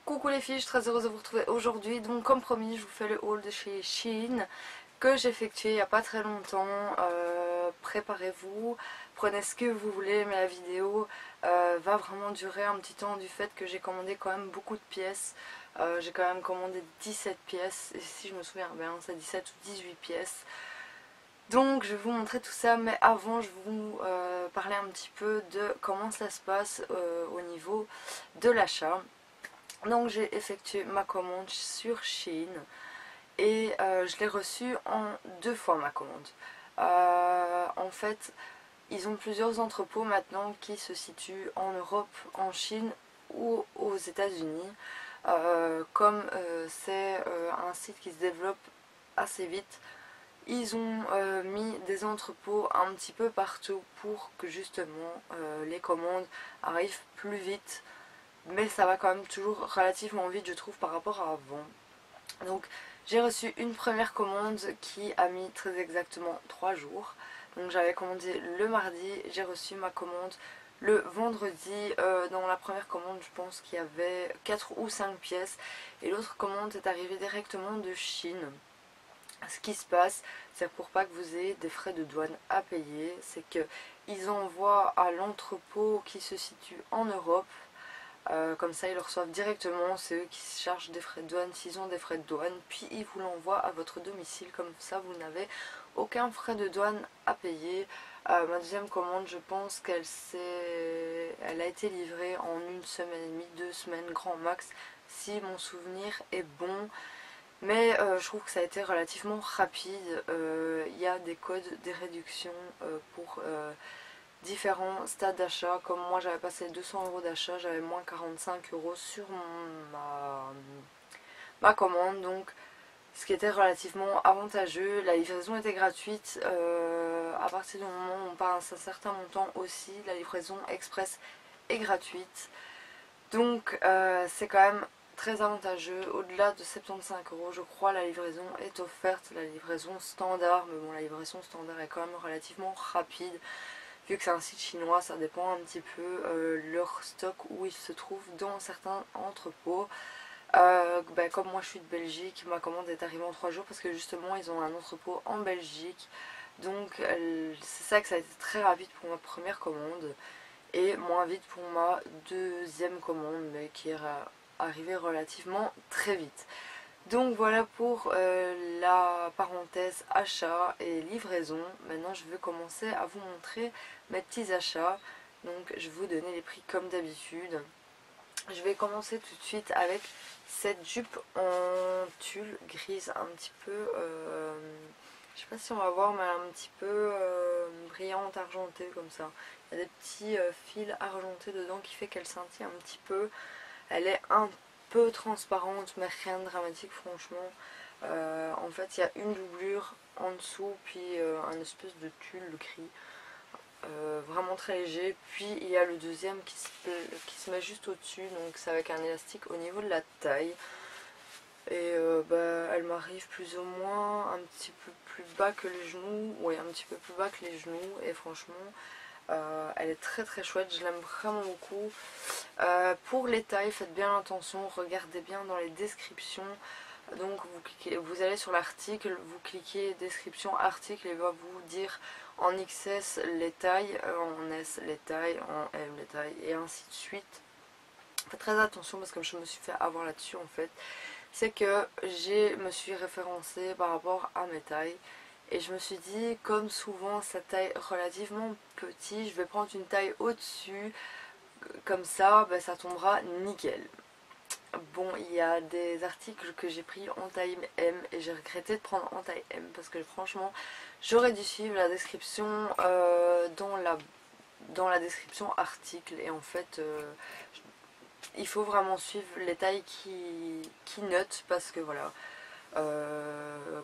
Coucou les filles, je suis très heureuse de vous retrouver aujourd'hui. Donc comme promis, je vous fais le haul de chez Shein que j'ai effectué il n'y a pas très longtemps. Préparez-vous, prenez ce que vous voulez, mais la vidéo va vraiment durer un petit temps du fait que j'ai commandé quand même beaucoup de pièces. J'ai quand même commandé 17 pièces, et si je me souviens bien, c'est 17 ou 18 pièces. Donc je vais vous montrer tout ça, mais avant je vais vous parler un petit peu de comment ça se passe au niveau de l'achat. Donc j'ai effectué ma commande sur Shein et je l'ai reçue en deux fois ma commande. En fait, ils ont plusieurs entrepôts maintenant qui se situent en Europe, en Chine ou aux États-Unis. Comme c'est un site qui se développe assez vite, ils ont mis des entrepôts un petit peu partout pour que justement les commandes arrivent plus vite, mais ça va quand même toujours relativement vite je trouve par rapport à avant. Donc j'ai reçu une première commande qui a mis très exactement 3 jours. Donc j'avais commandé le mardi, j'ai reçu ma commande le vendredi. Dans la première commande je pense qu'il y avait 4 ou 5 pièces et l'autre commande est arrivée directement de Chine. Ce qui se passe, c'est pour pas que vous ayez des frais de douane à payer, c'est qu'ils envoient à l'entrepôt qui se situe en Europe. Comme ça ils le reçoivent directement, c'est eux qui se chargent des frais de douane s'ils ont des frais de douane, puis ils vous l'envoient à votre domicile, comme ça vous n'avez aucun frais de douane à payer. Ma deuxième commande, je pense elle a été livrée en une semaine et demie, 2 semaines grand max, si mon souvenir est bon. Mais je trouve que ça a été relativement rapide. Il y a des codes, des réductions pour différents stades d'achat. Comme moi j'avais passé 200 € d'achat, j'avais moins 45 € sur ma commande, donc ce qui était relativement avantageux. La livraison était gratuite à partir du moment où on passe un certain montant aussi. La livraison express est gratuite, donc c'est quand même très avantageux. Au-delà de 75 € je crois, la livraison est offerte, la livraison standard, mais bon, la livraison standard est quand même relativement rapide. Vu que c'est un site chinois, ça dépend un petit peu leur stock où il se trouve dans certains entrepôts. Comme moi je suis de Belgique, ma commande est arrivée en 3 jours parce que justement ils ont un entrepôt en Belgique. Donc c'est ça que ça a été très rapide pour ma première commande et moins vite pour ma deuxième commande, mais qui est arrivée relativement très vite. Donc voilà pour la parenthèse achat et livraison. Maintenant je vais commencer à vous montrer mes petits achats. Donc je vais vous donner les prix comme d'habitude. Je vais commencer tout de suite avec cette jupe en tulle grise un petit peu, je sais pas si on va voir, mais un petit peu brillante, argentée comme ça. Il y a des petits fils argentés dedans qui fait qu'elle scintille un petit peu. Elle est un peu transparente mais rien de dramatique franchement. En fait il y a une doublure en dessous, puis un espèce de tulle gris. Vraiment très léger, puis il y a le deuxième qui se met juste au dessus, donc c'est avec un élastique au niveau de la taille, et elle m'arrive plus ou moins un petit peu plus bas que les genoux, oui, un petit peu plus bas que les genoux, et franchement elle est très très chouette, je l'aime vraiment beaucoup. Pour les tailles, faites bien attention, regardez bien dans les descriptions. Donc vous allez sur l'article, vous cliquez description article et il va vous dire en XS les tailles, en S les tailles, en M les tailles et ainsi de suite. Faites très attention parce que je me suis fait avoir là-dessus en fait. C'est que je me suis référencée par rapport à mes tailles. Et je me suis dit, comme souvent sa taille relativement petit, je vais prendre une taille au-dessus. Comme ça, ça tombera nickel. Bon, il y a des articles que j'ai pris en taille M et j'ai regretté de prendre en taille M parce que franchement j'aurais dû suivre la description dans la description article, et en fait il faut vraiment suivre les tailles qui notent, parce que voilà,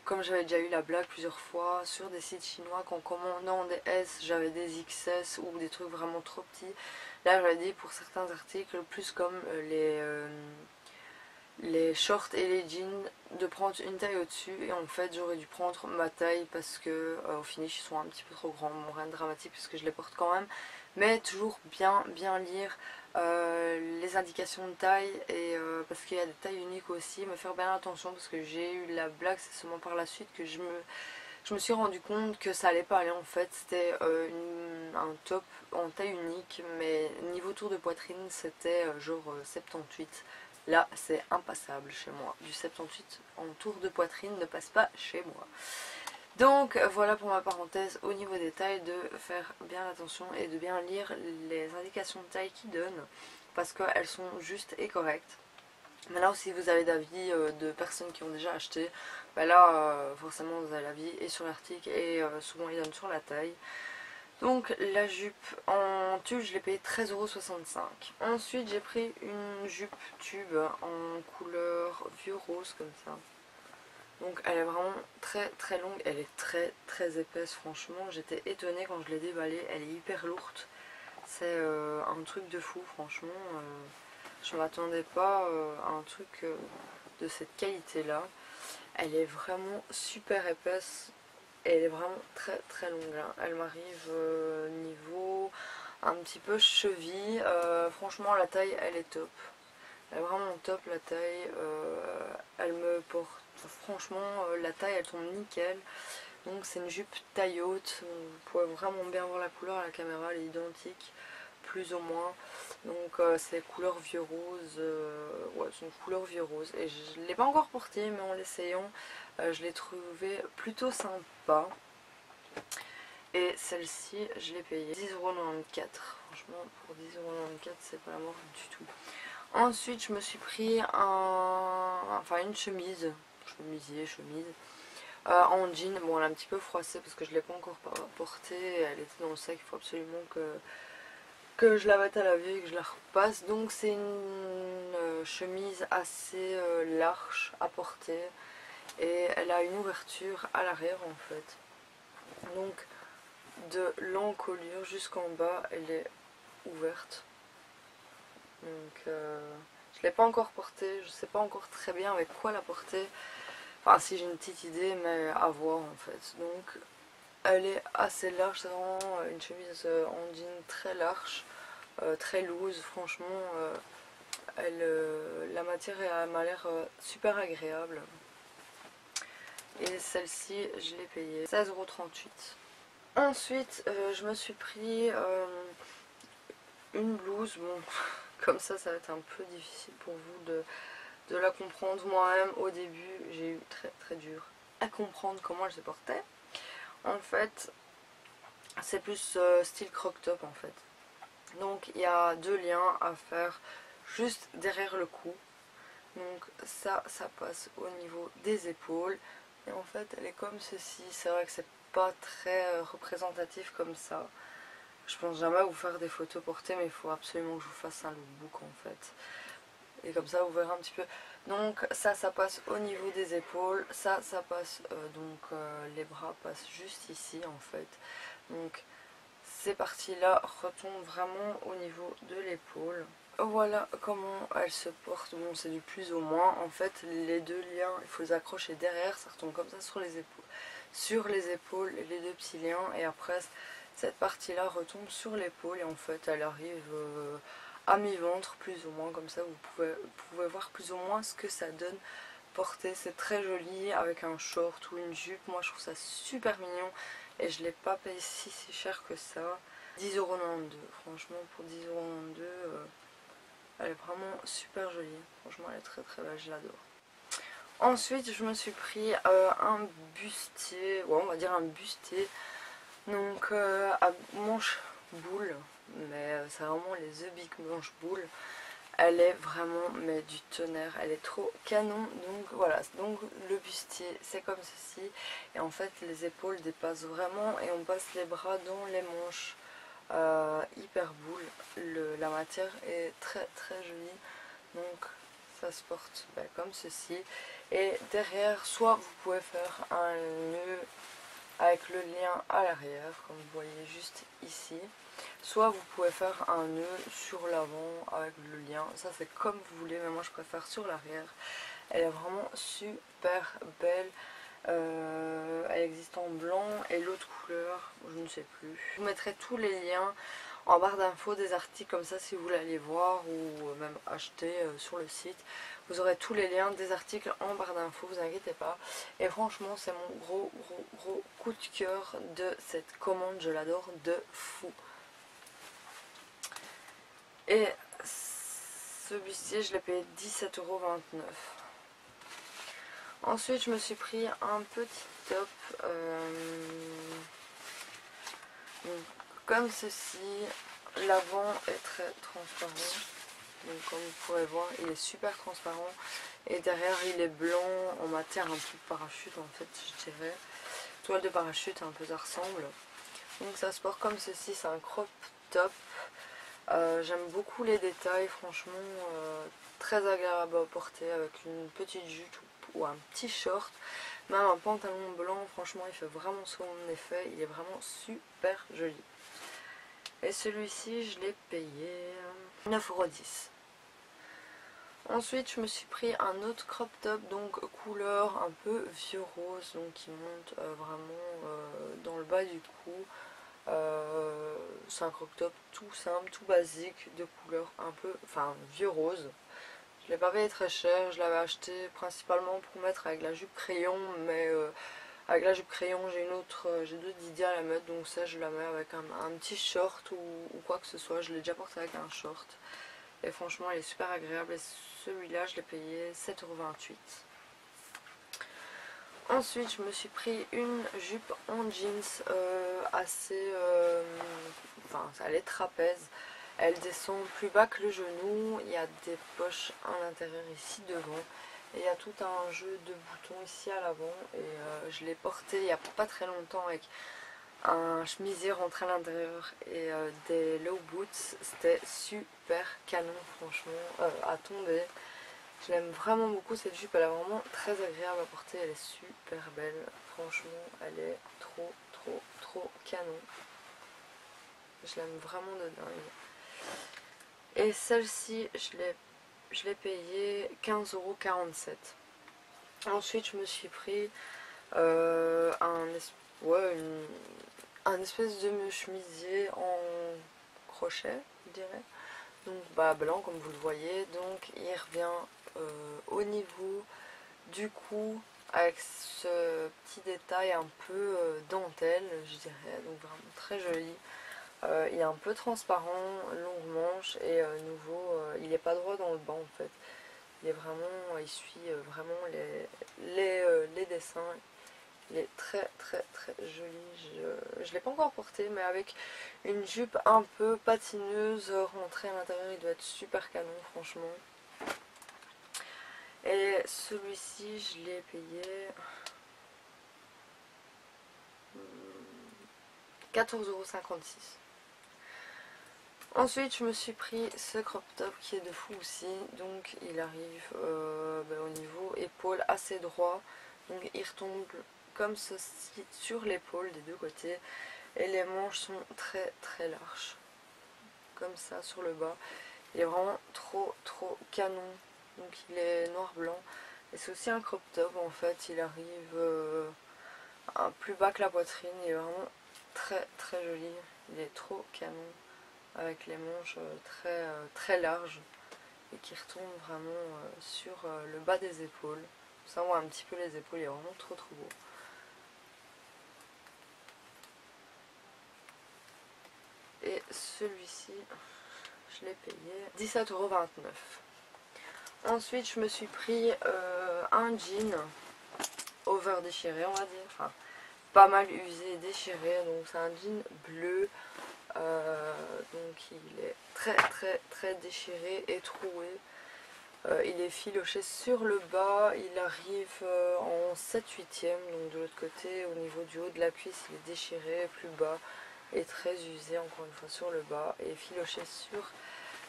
comme j'avais déjà eu la blague plusieurs fois sur des sites chinois qu'en commandant des S j'avais des XS ou des trucs vraiment trop petits. Là j'avais dit pour certains articles plus comme les les shorts et les jeans de prendre une taille au-dessus, et en fait j'aurais dû prendre ma taille parce que au finish ils sont un petit peu trop grands. Bon, rien de dramatique parce que je les porte quand même, mais toujours bien lire les indications de taille, et parce qu'il y a des tailles uniques aussi, me faire bien attention parce que j'ai eu la blague, c'est seulement par la suite que je me suis rendu compte que ça allait pas aller en fait. C'était un top en taille unique, mais niveau tour de poitrine c'était genre 78. Là c'est impassable chez moi. Du 78 en tour de poitrine ne passe pas chez moi. Donc voilà pour ma parenthèse au niveau des tailles, de faire bien attention et de bien lire les indications de taille qu'ils donnent, parce qu'elles sont justes et correctes. Maintenant, si vous avez d'avis de personnes qui ont déjà acheté, bah là forcément vous avez l'avis et sur l'article, et souvent ils donnent sur la taille. Donc la jupe en tube je l'ai payé 13,65 €. Ensuite j'ai pris une jupe tube en couleur vieux rose comme ça. Donc elle est vraiment très longue, elle est très épaisse, franchement j'étais étonnée quand je l'ai déballée, elle est hyper lourde. C'est un truc de fou, franchement. Je m'attendais pas à un truc de cette qualité là. Elle est vraiment super épaisse et elle est vraiment très longue là. Elle m'arrive niveau un petit peu cheville. Franchement la taille elle est top. Elle est vraiment top la taille. Elle me porte, franchement la taille elle tombe nickel. Donc c'est une jupe taille haute. Vous pouvez vraiment bien voir la couleur à la caméra, elle est identique plus ou moins. Donc c'est couleur vieux rose. Ouais, c'est une couleur vieux rose. Et je ne l'ai pas encore portée, mais en l'essayant je l'ai trouvée plutôt sympa. Et celle-ci je l'ai payée 10,94 €. Franchement pour 10,94 € c'est pas la mort du tout. Ensuite je me suis pris une chemise, chemise en jean. Bon elle est un petit peu froissée parce que je ne l'ai pas encore portée, elle était dans le sac, il faut absolument que je la mette à laver et que je la repasse. Donc c'est une chemise assez large à porter, et elle a une ouverture à l'arrière en fait. Donc de l'encolure jusqu'en bas elle est ouverte. Donc je ne l'ai pas encore portée, je ne sais pas encore très bien avec quoi la porter. Enfin si, j'ai une petite idée, mais à voir en fait. Donc elle est assez large, c'est vraiment une chemise en jean très large, très loose. Franchement la matière m'a l'air super agréable. Et celle-ci je l'ai payée 16,38 €. Ensuite je me suis pris une blouse. Bon comme ça va être un peu difficile pour vous de la comprendre. Moi-même au début j'ai eu très dur à comprendre comment elle se portait. En fait c'est plus style croc top en fait. Donc il y a deux liens à faire juste derrière le cou. Donc ça passe au niveau des épaules, et en fait elle est comme ceci. C'est vrai que c'est pas très représentatif comme ça. Je pense jamais vous faire des photos portées, mais il faut absolument que je vous fasse un lookbook en fait. Et comme ça vous verrez un petit peu. Donc ça passe au niveau des épaules, ça passe les bras passent juste ici en fait. Donc ces parties là retombent vraiment au niveau de l'épaule. Voilà comment elle se porte. Bon c'est du plus au moins. En fait les deux liens il faut les accrocher derrière, ça retombe comme ça sur les épaules, les deux petits liens, et après cette partie là retombe sur l'épaule, et en fait elle arrive à mi-ventre plus ou moins, comme ça vous pouvez voir plus ou moins ce que ça donne porté. C'est très joli avec un short ou une jupe. Moi je trouve ça super mignon, et je l'ai pas payé si cher que ça. 10,92 €. Franchement pour 10,92 €, elle est vraiment super jolie. Franchement elle est très belle, je l'adore. Ensuite je me suis pris un bustier, ouais, on va dire un bustier, donc à manche boule, mais c'est vraiment les The Big manche boule. Elle est vraiment mais du tonnerre, elle est trop canon. Donc voilà, donc le bustier c'est comme ceci, et en fait les épaules dépassent vraiment, et on passe les bras dans les manches. Hyper boule, la matière est très jolie. Donc ça se porte comme ceci, et derrière soit vous pouvez faire un nœud avec le lien à l'arrière comme vous voyez juste ici, soit vous pouvez faire un nœud sur l'avant avec le lien. Ça c'est comme vous voulez, mais moi je préfère sur l'arrière. Elle est vraiment super belle. Elle existe en blanc et l'autre couleur, je ne sais plus. Je vous mettrai tous les liens en barre d'infos des articles comme ça si vous voulez aller voir ou même acheter sur le site. Vous aurez tous les liens des articles en barre d'infos, vous inquiétez pas. Et franchement c'est mon gros coup de cœur de cette commande, je l'adore de fou. Et celui-ci je l'ai payé 17,29 €. Ensuite je me suis pris un petit top donc, comme ceci. L'avant est très transparent, donc comme vous pourrez voir il est super transparent et derrière il est blanc en matière un peu de parachute en fait, je dirais toile de parachute, un peu ça ressemble. Donc ça se porte comme ceci, c'est un crop top. J'aime beaucoup les détails, franchement très agréable à porter avec une petite jupe ou un petit short, même un pantalon blanc, franchement il fait vraiment son effet, il est vraiment super joli. Et celui-ci je l'ai payé 9,10 €. Ensuite je me suis pris un autre crop top, donc couleur un peu vieux rose, donc qui monte vraiment dans le bas du cou. C'est un crop top tout simple, tout basique, de couleur un peu, enfin vieux rose. Je l'ai pas payé très cher, je l'avais acheté principalement pour mettre avec la jupe crayon, mais avec la jupe crayon j'ai d'autres idées à la mettre, donc ça je la mets avec un petit short ou quoi que ce soit. Je l'ai déjà porté avec un short et franchement il est super agréable et celui-là je l'ai payé 7,28 €. Ensuite je me suis pris une jupe en jeans assez, enfin elle est trapèze, elle descend plus bas que le genou, il y a des poches à l'intérieur ici devant et il y a tout un jeu de boutons ici à l'avant et je l'ai porté il n'y a pas très longtemps avec un chemisier rentré à l'intérieur et des low boots. C'était super canon franchement à tomber. Je l'aime vraiment beaucoup cette jupe, elle est vraiment très agréable à porter, elle est super belle, franchement elle est trop canon. Je l'aime vraiment de dingue. Et celle-ci je l'ai payée 15,47 €. Ensuite je me suis pris un espèce de chemisier en crochet je dirais. Donc bas blanc comme vous le voyez, donc il revient au niveau du cou avec ce petit détail un peu dentelle je dirais, donc vraiment très joli. Il est un peu transparent, longue manche et nouveau, il n'est pas droit dans le bas en fait. Il est vraiment, il suit vraiment les dessins. Il est très joli. Je ne l'ai pas encore porté, mais avec une jupe un peu patineuse rentrée à l'intérieur, il doit être super canon franchement. Et celui-ci je l'ai payé 14,56 €. Ensuite je me suis pris ce crop top qui est de fou aussi, donc il arrive au niveau épaule assez droit, donc il retombe comme ceci sur l'épaule des deux côtés et les manches sont très larges comme ça sur le bas. Il est vraiment trop canon, donc il est noir blanc et c'est aussi un crop top en fait. Il arrive un plus bas que la poitrine, il est vraiment très joli, il est trop canon avec les manches très larges et qui retombent vraiment sur le bas des épaules. Ça on voit un petit peu les épaules, il est vraiment trop beau. Et celui-ci je l'ai payé 17,29 €. Ensuite je me suis pris un jean over déchiré on va dire, enfin pas mal usé et déchiré, donc c'est un jean bleu. Donc il est très déchiré et troué. Il est filoché sur le bas, il arrive en 7/8e, donc de l'autre côté au niveau du haut de la cuisse il est déchiré plus bas et très usé encore une fois sur le bas et filoché sur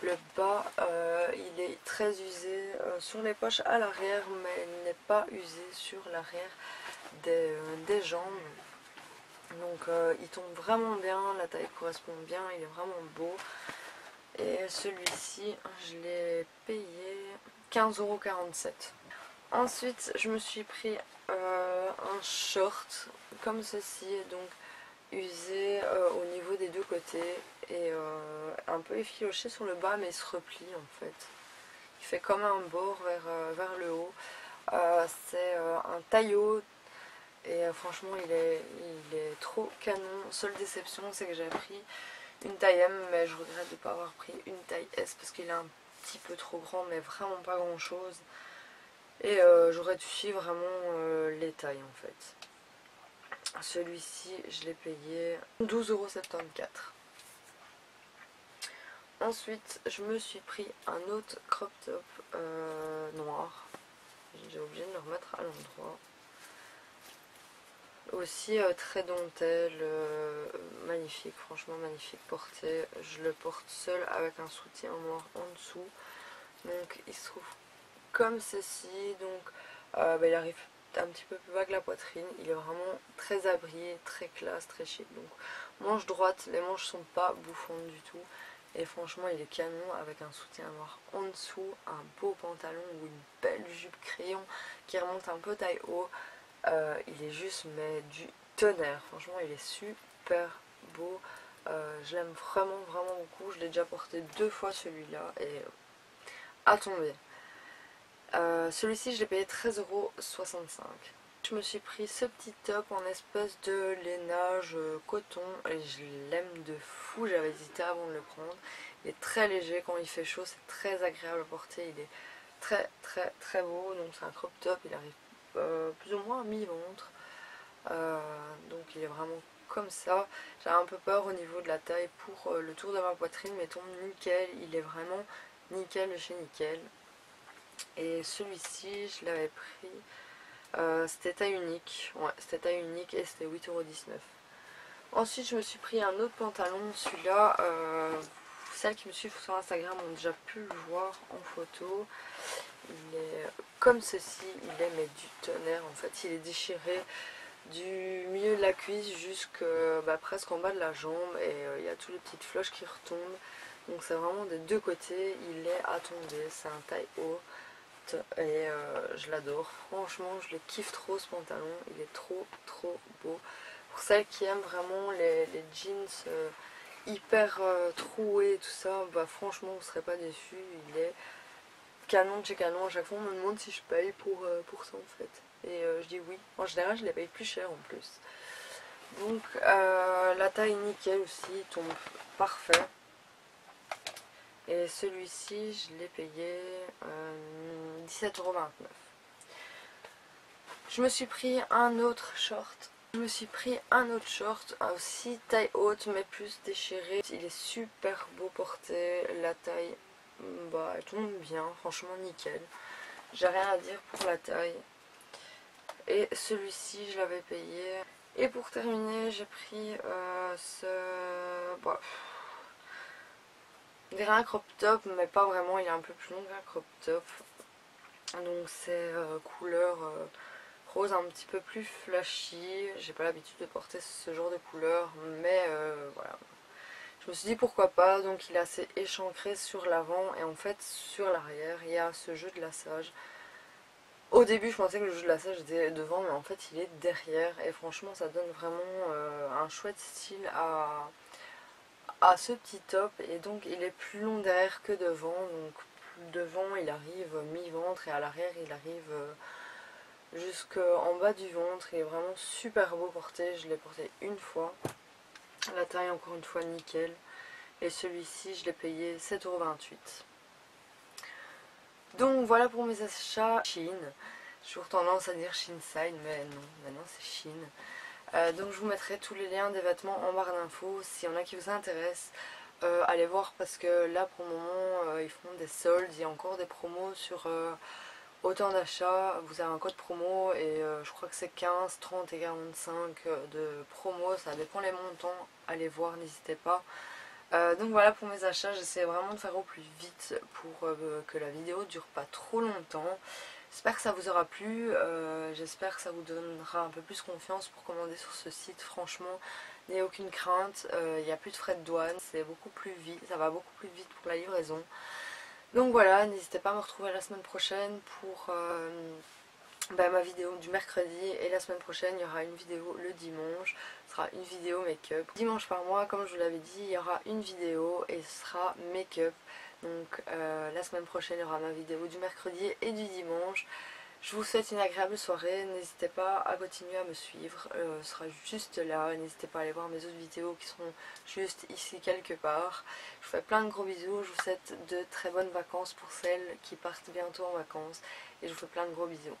le bas. Il est très usé sur les poches à l'arrière, mais il n'est pas usé sur l'arrière des jambes. Donc il tombe vraiment bien, la taille correspond bien, il est vraiment beau. Et celui-ci je l'ai payé 15,47 €. Ensuite je me suis pris un short comme ceci, donc usé au niveau des deux côtés et un peu effiloché sur le bas, mais il se replie en fait. Il fait comme un bord vers le haut. C'est un taillot et franchement il est trop canon. Seule déception, c'est que j'ai pris une taille M, mais je regrette de ne pas avoir pris une taille S parce qu'il est un petit peu trop grand, mais vraiment pas grand chose. Et j'aurais dû suivre vraiment les tailles en fait. Celui-ci, je l'ai payé 12,74 €. Ensuite, je me suis pris un autre crop top noir. J'ai oublié de le remettre à l'endroit. Aussi très dentelle, magnifique, franchement magnifique porté. Je le porte seul avec un soutien noir en dessous. Donc il se trouve comme ceci. Donc il arrive un petit peu plus bas que la poitrine. Il est vraiment très abrié, très classe, très chic. Donc manche droite, les manches sont pas bouffantes du tout. Et franchement il est canon avec un soutien noir en dessous, un beau pantalon ou une belle jupe crayon qui remonte un peu taille haut. Il est juste mais du tonnerre, franchement il est super beau. Je l'aime vraiment beaucoup. Je l'ai déjà porté 2 fois celui-là et à tomber. Celui-ci je l'ai payé 13,65 €. Je me suis pris ce petit top en espèce de lainage coton et je l'aime de fou. J'avais hésité avant de le prendre. Il est très léger, quand il fait chaud c'est très agréable à porter. Il est très beau. Donc c'est un crop top, il arrive plus ou moins à mi-ventre. Donc il est vraiment comme ça. J'ai un peu peur au niveau de la taille pour le tour de ma poitrine, mais tombe nickel. Il est vraiment nickel de chez nickel. Et celui-ci je l'avais pris, c'était taille unique, ouais c'était taille unique et c'était 8,19 €. Ensuite je me suis pris un autre pantalon. Celui-là, celles qui me suivent sur Instagram ont déjà pu le voir en photo. Il est comme ceci, il est mais du tonnerre en fait. Il est déchiré du milieu de la cuisse jusqu'à presque en bas de la jambe et il y a toutes les petites floches qui retombent. Donc c'est vraiment des deux côtés, il est à tomber, c'est un taille haut et je l'adore. Franchement je le kiffe trop ce pantalon, il est trop beau. Pour celles qui aiment vraiment les jeans hyper troués et tout ça, franchement vous ne serez pas déçus. Il est canon de chez canon. À chaque fois on me demande si je paye pour ça en fait. Et je dis oui. En général je les paye plus cher en plus. Donc la taille nickel aussi, tombe parfait. Et celui-ci je l'ai payé 17,29 €. Je me suis pris un autre short. Aussi taille haute mais plus déchiré. Il est super beau porté. La taille elle tombe bien, franchement nickel. J'ai rien à dire pour la taille. Et celui-ci je l'avais payé. Et pour terminer j'ai pris on dirait un crop top mais pas vraiment, il est un peu plus long qu'un crop top. Donc c'est couleur rose un petit peu plus flashy. J'ai pas l'habitude de porter ce genre de couleur, mais voilà. Je me suis dit pourquoi pas. Donc il est assez échancré sur l'avant et en fait sur l'arrière il y a ce jeu de lassage. Au début je pensais que le jeu de lassage était devant, mais en fait il est derrière et franchement ça donne vraiment un chouette style à ce petit top. Et donc il est plus long derrière que devant, donc devant il arrive mi-ventre et à l'arrière il arrive jusqu'en bas du ventre. Il est vraiment super beau porté, je l'ai porté une fois. La taille encore une fois nickel. Et celui-ci je l'ai payé 7,28 €. Donc voilà pour mes achats Shein. J'ai toujours tendance à dire Shein-side, mais non, maintenant c'est Shein. Donc je vous mettrai tous les liens des vêtements en barre d'infos. S'il y en a qui vous intéressent, allez voir parce que là pour le moment ils font des soldes. Il y a encore des promos sur autant d'achats. Vous avez un code promo et je crois que c'est 15, 30 et 45 de promo. Ça dépend les montants. Allez voir, n'hésitez pas. Donc voilà pour mes achats, j'essaie vraiment de faire au plus vite pour que la vidéo dure pas trop longtemps. J'espère que ça vous aura plu, j'espère que ça vous donnera un peu plus confiance pour commander sur ce site. Franchement, n'ayez aucune crainte, il n'y a plus de frais de douane, c'est beaucoup plus vite, ça va beaucoup plus vite pour la livraison. Donc voilà, n'hésitez pas à me retrouver la semaine prochaine pour ma vidéo du mercredi, et la semaine prochaine il y aura une vidéo le dimanche, ce sera une vidéo make-up. Dimanche par mois, comme je vous l'avais dit, il y aura une vidéo et ce sera make-up. Donc la semaine prochaine il y aura ma vidéo du mercredi et du dimanche. Je vous souhaite une agréable soirée, n'hésitez pas à continuer à me suivre, ce sera juste là, n'hésitez pas à aller voir mes autres vidéos qui seront juste ici quelque part. Je vous fais plein de gros bisous, je vous souhaite de très bonnes vacances pour celles qui partent bientôt en vacances et je vous fais plein de gros bisous.